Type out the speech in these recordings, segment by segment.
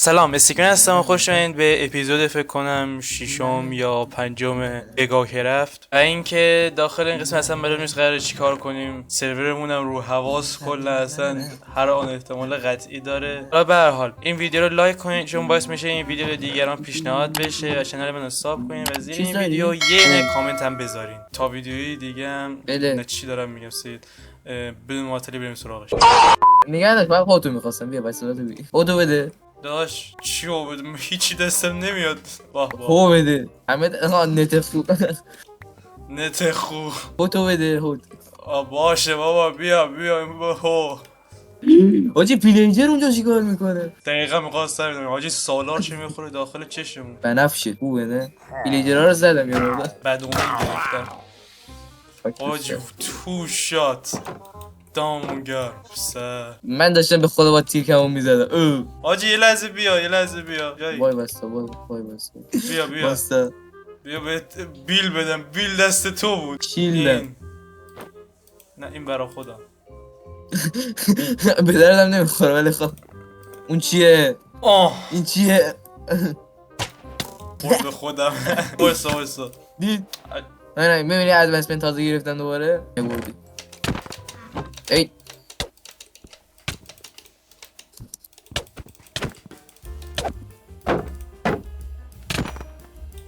سلام، استیکن هستم. خوش اومدید به اپیزود فکر کنم ششم یا پنجم بگاه که رفت. و اینکه داخل این قسمت اصلا معلوم نیست قراره چیکار کنیم. سرورمون هم رو حواس کلا اصلا هر آن احتمال قطعی داره. حالا به هر حال این ویدیو رو لایک کنید چون باعث میشه این ویدیو به دیگران پیشنهاد بشه و کانال منو ساب کنید و زیر این ویدیو یه کامنت هم بذارین تا ویدیوی دیگه هم نه چی دارم میگم سید بدون معطلی بریم سراغش. نگه داشت من خودتو میخواستم بیا بایستادو بگی خودو بده داش چیو بدم هیچی دستم نمیاد. واه خو بده همه نتفو نت خوب خودتو بده خود باشه بابا بیا هو آجی پلینجر اونجا چیکار میکنه دقیقا میخواستم بدونم حاجی سالار چی میخوره داخل چشمون. بنفشه خوبه نه پلینجرها رو زدم یه مورد بعد اون گرفتم حاجی تو شات دامونگر سه من داشتم به خدا با تیرکمون میزدم حاجی یه لحظه بیا وای بستا وای بستا بیا بستا بیا بهت بیل بدم بیل دست تو بود. چیلدم نه این برا خودم به دردم نمیخوره ولی خب اون چیه این چیه برد به خودم وایسا دید نه میبینی ادوانسمنت تازه گرفتن دوباره بردی ای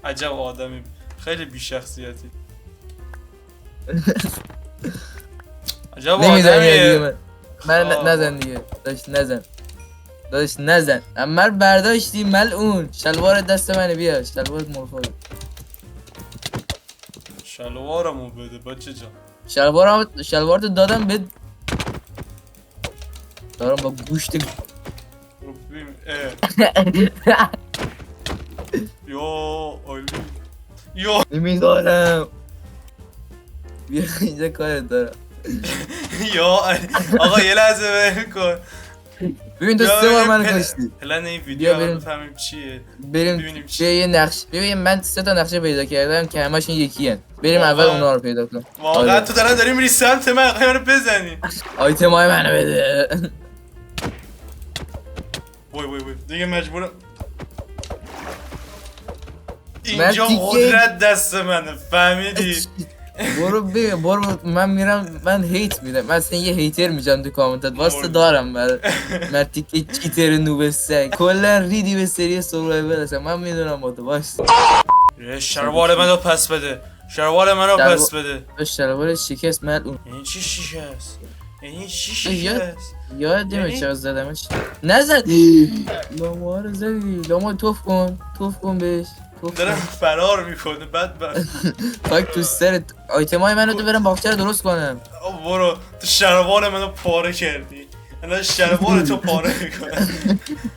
عجب آدمی خیلی بی شخصیتی. عجب آدمیه. من نزن دیگه داشت نزن اما برداشتی ملعون شلوار دست منه بیا شلوارت مرفاده شلوارمو بده بچه جان شلوارتو دادم به دارم با گوشت یا نمیدارم بیا اینجا کارت دارم یا آقا یه لحظه بکن ببین تو 3 بار منو کشتی الان این ویدیو رو بفهمیم چیه بریم یه نقش ببین من 3 تا نقشه پیدا کردم که همشون یکی هن بریم اول اونا رو پیدا کنیم واقعا تو داری میری سمت من منو بزنی آیتم های منو بده وای دیگه مجبورم اینجا قدرت دست منه فهمیدی؟ برو من میرم من هیت میدم من اصلا یه هیتر میشم تو کامنتات واسه دارم من تیکه چیتر نوب سگ کلا ریدی به سری سورایور اصلا من میدونم با تو واسه شلوار منو پس بده شلوار شکست من اون این چی شکست یادم چرا زدمش نزد لاما رو زدی لاما توف کن بهش دارم فرار میکنه بعد فاک تو سرت آیتم های منو تو برم باغچه رو درست کنم برو تو شلوار منو پاره کردی الان شلوار تو پاره میکنم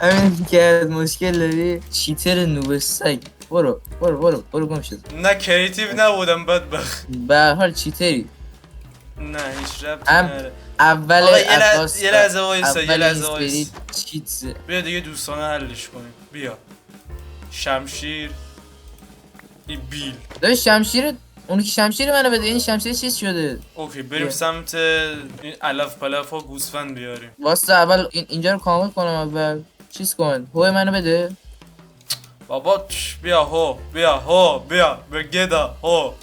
همین که مشکل داری چیتر نوب سگ برو گم شد نه کریتیو نبودم بدبخت به هر حال چیتری نه هیچ ربطی نداره اول یه لحظه وایسا چیت بیا دیگه دوستانه حلش کنیم بیا شمشیر این بیل داشت شمشیر اونی که شمشیر منو بده این شمشیر چیز شده اوکی بریم سمت این علف پلف ها گوسفند بیاریم واسه اول اینجا رو کامل کنم اول چیز کن هوی منو بده بابا بیا بگدا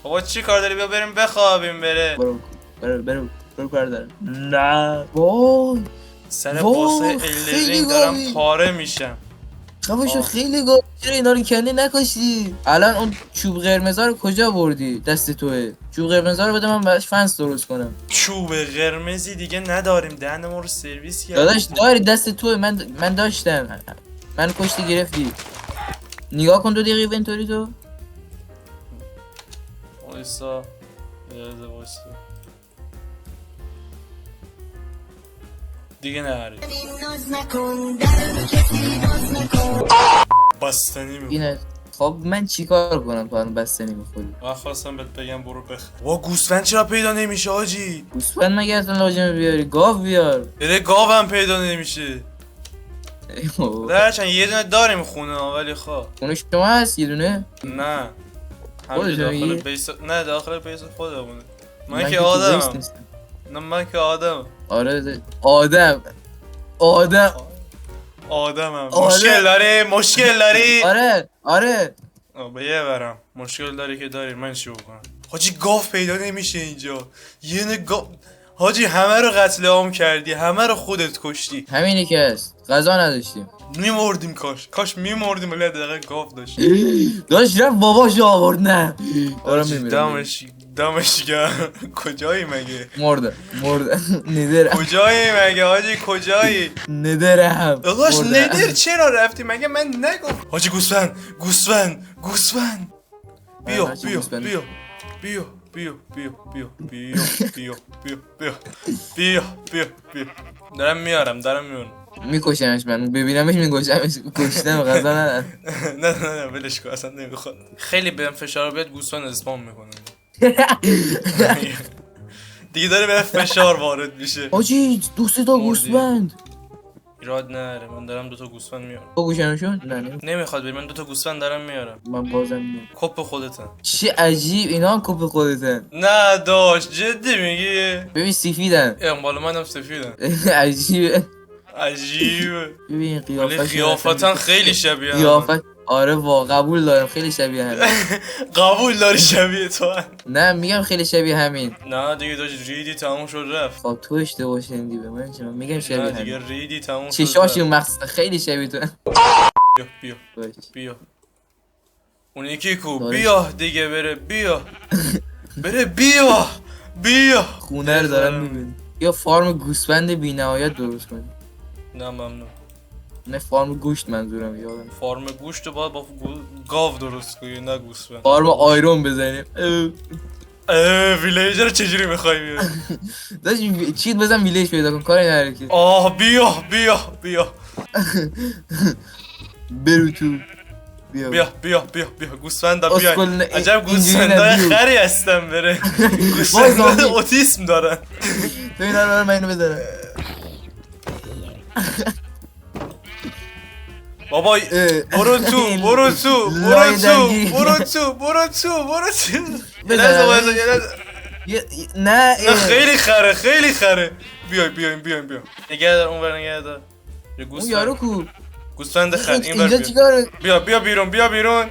بابا چی کار داری بیا بریم بخوابیم بره برو کار دارم نه وای سر واسه الرینگ دارم پاره میشم خفاشو خیلی گفت چرا اینا رو کنی نکشتی الان اون چوب قرمزا رو کجا بردی دست توه چوب قرمزا رو بده من براش فنس درست کنم چوب قرمزی دیگه نداریم دهن ما رو سرویس کردی داداش داری دست توه من داشتم من کشتی گرفتی نگاه کن 2 دقیقه اینطوری تو وایسا دیگه نهاری بستنی میخوری خب من چیکار کنم تو الان بستنی میخوری من خواستم بهت بگم برو وا گوسفند چرا پیدا نمیشه آجی گوسفند مگه اصلا لازمه بیاری گاو بیار گاوم پیدا نمیشه درچن یه دونه داریم خونه ولی خواه خونه شما هست یه دونه نه همین داخل بیس نه داخل بیس خودمونه من که آدمم نه من که آدم آره آدم آدمم آره. مشکل داری آره برم مشکل داری که داری من چی بکنم حاجی گاف پیدا نمیشه اینجا یه نگاه حاجی همه رو قتل عام کردی همه رو خودت کشتی همینی که هست غذا نداشتیم میمردیم کاش میمردیم ولی دقیقه گاف داشت داشت رفت باباشو آورد نه دارم حاجی میمیرم دمش گرم کجایی مگه مرده ندرم کجایی مگه حاجی کجایی ندرم داداش مرده. ندر چرا رفتی مگه من نگفت حاجی گوسفند بیا هرچی بیا گوسفند. بیا بیا بیا بیا بیا بیا بیا بیا بیا بیا بیا دارم میارم میکشمش من ببینمش میکشمش کشتم غذا ندارم نه ولش کن اصلا نمیخواد خیلی بهم فشار بیاد گوسفند اسپام میکنه دیگه داره به فشار وارد میشه آجی دوستی تا گوسفند ایراد نره من دارم 2 تا گوسفند میارم بکشمشون نه نمیخواد بری من 2 تا گوسفند دارم میارم من بازم میام کپ خودتن چه عجیب اینا هم کپ خودتن نه داش جدی میگی ببین سفیدن مال منم سفیدم عجیبه عجیبه ببین ولی قیافش قیافتن خیلی شبیه هم. قیافت آره قبول دارم خیلی شبیه همین قبول داری شبیه تو هم. نه میگم خیلی شبیه همین نه دیگه داشت ریدی تموم شد رفت خب تو اشتباه شنیدی به من چرا میگم شبیه نه همین دیگه ریدی تموم شد چشاشون رفت. مقصد خیلی شبیه تو بیا اون یکی کو دارش. بیا دیگه بره بیا خونه رو دارم میبینی یا فارم گوسفند بی‌نهایت درست کنی نه ممنون نه فارم گوشت منظورم یادم فارم گوشت رو باید با گاو درست کنی نه گوسفند فارم آیرون بزنیم ویلیجر رو چجوری میخوای بیاری داشت چیت بزن ویلیج پیدا کن کاری نداره که بیا برو تو بیا گوسفندا اسکل بیاین نه، عجب اینجوری گوسفندای نبیو. خری هستن بره وای گوسفندا زامبی. اوتیسم دارن تو اینا رو من اینو بزنم بابا برو تو نه خیلی خره بیاین نگه دار اون ور نگه دار یه اون یارو کو گوسفند خر این ور اینجا بیا. چیکاره بیا بیرون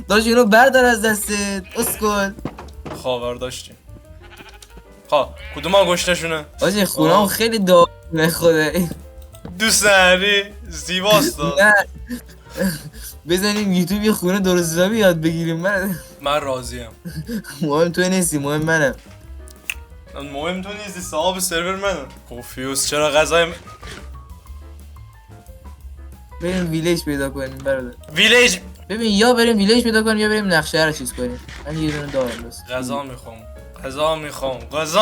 داشت اینو بردار از دستت اسکل خاور داشتیم کدوم ها گشتشونه آجی خونم خیلی داغونه خدایی دوست نداری زیباست نه بزنیم یوتیوب یه خونه درست حسابی یاد بگیریم من راضیم مهم تو نیستی مهم منم مهم تو نیستی صاحب سرور منم پوفیوس چرا غذای بریم ویلیج پیدا کنیم برادر ویلیج ببین یا بریم ویلیج پیدا کنیم یا بریم نقشه رو چیز کنیم من یه دونه دارم بس غذا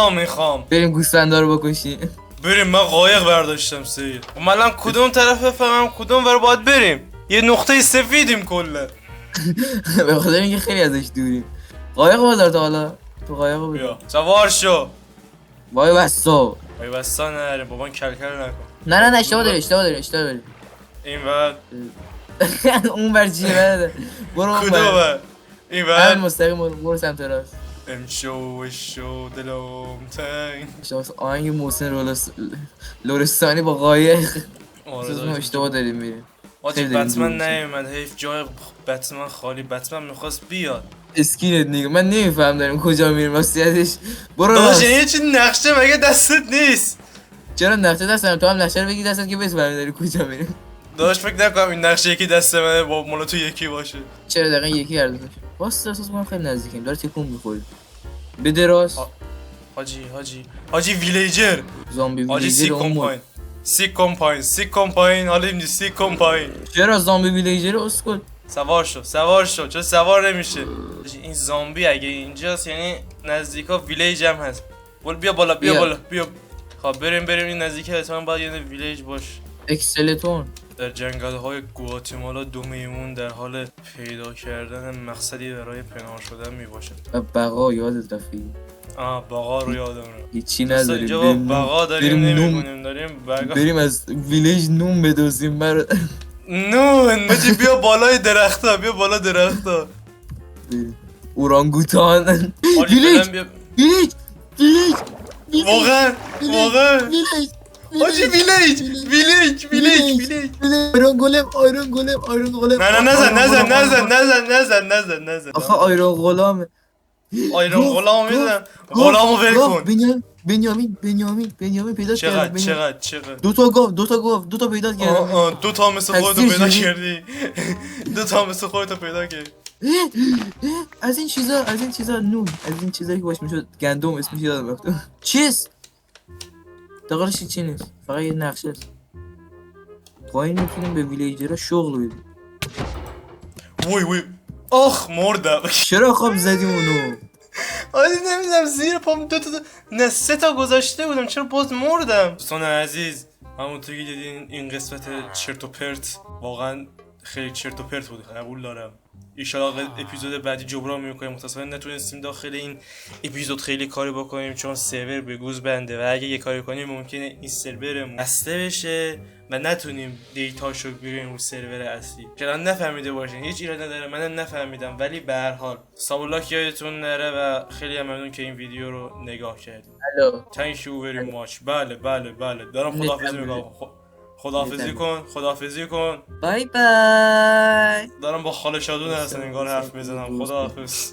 میخوام بریم گوسفندا رو بکشیم بریم من قایق برداشتم سید من الان کدوم طرف بفهمم کدوم ور باید بریم یه نقطه سفیدیم کلا به خاطر اینکه خیلی ازش دوریم قایق بازار تا حالا تو قایق رو بیا سوار شو وای بسا وای بسا نریم بابا کل نکن نه اشتباه داریم این ور اون بر چیه برده برو اون کدوم بر ور این همین ور مستقیم برو سمت راست امشو دلم تنگ شما آهنگ محسن لورستانی با قایق آره چیز ما داشت. اشتباه داریم میریم آجی خیلی داریم بتمن دور نیومد حیف جای بتمن خالی بتمن میخواست بیاد اسکینت نیگه من نمیفهم داریم کجا میریم واسیتش برو داداش راست این چی نقشه مگه دستت نیست چرا نقشه دستم تو هم نقشه رو بگی دستت که بفهمی داری کجا میریم داداش فکر نکنم این نقشه یکی دست منه با مال تو یکی باشه چرا دقیقا یکی هر دوش واسه احساس کنم خیلی نزدیکیم داره تکون میخوری بده راست حاجی ویلیجر زامبی حاجی ویلیجر اون مود. سی کمپاین حالا این سی کمپاین چرا زامبی ویلیجر اسکل سوار شو چون سوار نمیشه این زامبی اگه اینجاست یعنی نزدیکا ویلیج هم هست بیا بالا خب بریم این نزدیک حتما باید یه ویلیج باش اکسلتون در جنگل های گواتیمالا دو میمون در حال پیدا کردن مقصدی برای پنهان شدن میباشد و بقا یادت رفتی بقا رو یادم هیچی اینجا نداریم با بقا داریم نمیکنیم داریم بریم از ویلیج نون بدوزیم برادر نون بجی بیا بالای درختا بریم اورانگوتان حالی ویلیج فعلا بیا ویلیج واقعا ویلیج آجی ویلیج آیرون گلم نه نزن آخه آیرون غلامه آیرون غلام میزن غلامو ول کن بنیامین پیدا کرد چقدر دو تا پیدا کرد دو تا مثل خودتو پیدا کردی از این چیزا نون از این چیزایی که باش میشد گندم اسمش یادم رفت چیز داخلش چی نیست فقط یه نقشه است با این میتونیم به ویلیجرها شغل بدیم وای آخ مردم چرا خواب زدیم اونو آجی نمیدونم زیر پام نه 3 تا گذاشته بودم چرا باز مردم دوستان عزیز همونطور که دیدین این قسمت چرت و پرت واقعا خیلی چرت و پرت بود قبول دارم ایشالا اپیزود بعدی جبران میکنیم متاسفانه نتونستیم داخل این اپیزود خیلی کاری بکنیم چون سرور به گوز بنده و اگه یه کاری کنیم ممکنه این سرورمون بسته بشه و نتونیم دیتاشو بگیریم رو سرور اصلی چرا نفهمیده باشین هیچ ایراد نداره منم نفهمیدم ولی به هر حال سابلاک یادتون نره و خیلی ممنون که این ویدیو رو نگاه کردید الو thank you very much بله دارم خداحافظی میکنم خداحافظی کن بای دارم با خاله شادون هستن انگار حرف میزنم خداحافظ